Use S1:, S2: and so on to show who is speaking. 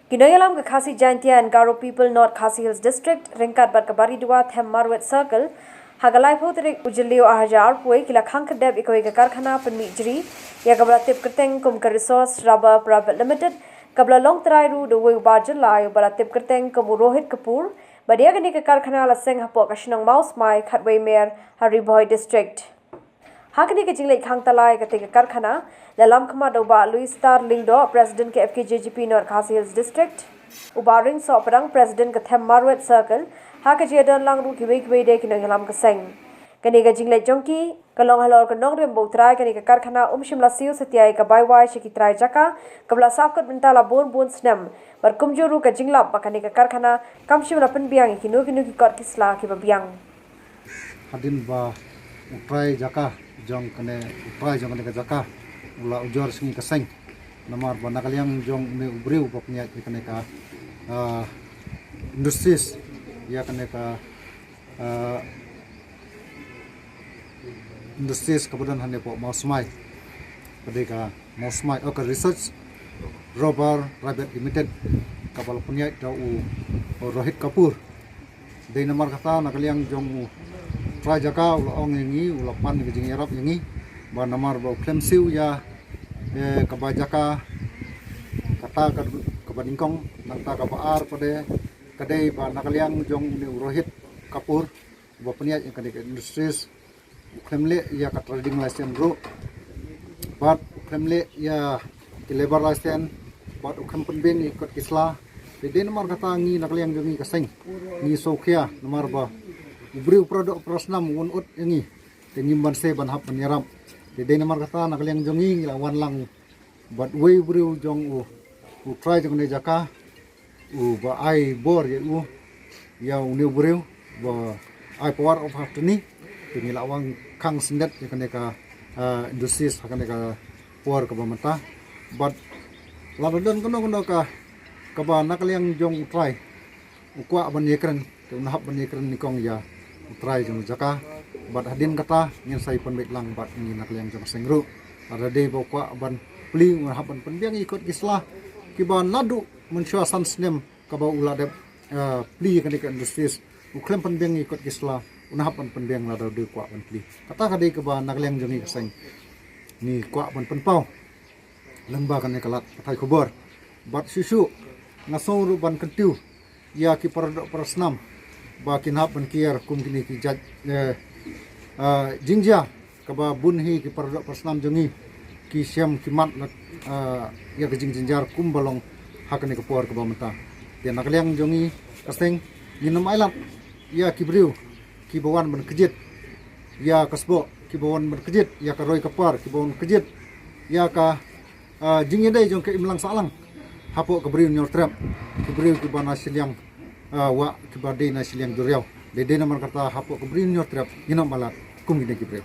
S1: Ginoyalam ke Khasi Jaintia and Garo People North Khasi Hills District, Ringkat Barkabari Dua, Them Marwet Circle, Hagalai Potrik Ujilio Ahajar, Pue, Kila Kankadeb, Ikoiga Karkhana, Penmijri, Yakabla Tip Kerteng, Kumka Resource, Rubber Private Limited, Kabla Long Trairu, the Way Bajalai, Bala Tip Kerteng, Kamurohit Kapur, Badiagani Karkhana, La Seng Hapok, Ashnang Mouse, My Katway Mayor, Harry Boy District. Hakni ke jinglek khang talai ketika karkhana dalam kema doba Louis Star Lingdo President ke FKJGP North Khasi Hills District ubaring so perang President ke Them Marwet Circle hak jedan lang ru kiwe de kino dalam keseng kini ke jinglek jongki kalong halor ke nong rem boutrai kini ke karkhana shimla siu setiai ke baiwai shikitrai jaka kabla sakut mentala bon snem berkumjuru ke jinglap bakani ke karkhana kamshimla penbiang kinu ki kot kisla ki babiang
S2: hadin ba utrai jaka jong kene uprai jong kene jaka ula ujor singi keseng namar bana kaliang jong me ubriu popnya kene ka industries ya kene ka industries kemudian hanya po mausmai kadeka mausmai oka research rubber private limited kapal punya dau Rohit Kapur de namar kata nakaliang jong Rajaka ula ong yangi ula pan ke jing Arab yangi ba namar ba klemsiu ya kabajaka kata kabadingkong nanta kabaar pada kadai ba nakaliang jong ni Rohit Kapur ba peniat yang kadai industries klemle ya ka trading license bro bat klemle ya ki labor license bat ukam penbeng ikut kisla de namar kata ngi nakaliang jongi kaseng ni sokhia namar ba ubri produk prasnam won ut yangi tengi banse ban hap penyeram de namar kata nakaliang jongi lawan lang bat we ubri jong u try jong ne jaka u ba ai bor ye u ya u ne ubri ba ai power of afterni tengi lawang kang sendet ye kane ka industries kane ka power ka bamata bat labadon kono ka ba nakaliang jong u try ukwa ban yekren ke unhap ban yekren nikong ya utrai jong jaka bat hadin kata ngin sai penbek lang bat ni nakliang jong sengru ada de bokwa ban pli haban penbiang ikut kislah kiban ladu mensyuasan snem kaba uladep pli kan ke industries uklem penbiang ikut kislah unahapan penbiang ladu de kwa ban pli kata kade kaba nakliang jong keseng ni kwa ban penpau lemba kan kalat patai kubur bat susu ngasong ru ban kentiu ya ki produk prasnam bakin hapan kiar kum kini ki jaj jingja kaba bunhi ki produk prasnam jongi ki siam kimat ya ke jinjar kum balong hakane ke por ke bamata dia nakliang jongi kaseng minum ailat ya ki briu ki bawan ban kejit ya kasbo ki bawan ban kejit ya ka roi kapar ki bawan kejit ya ka jingye dai jong ke imlang salang hapo ke briu nyor trap ki briu ki bana siliang wa kibade na siliang duriau de namar kata hapo kubrin nyor trap ina malat kum gine kibre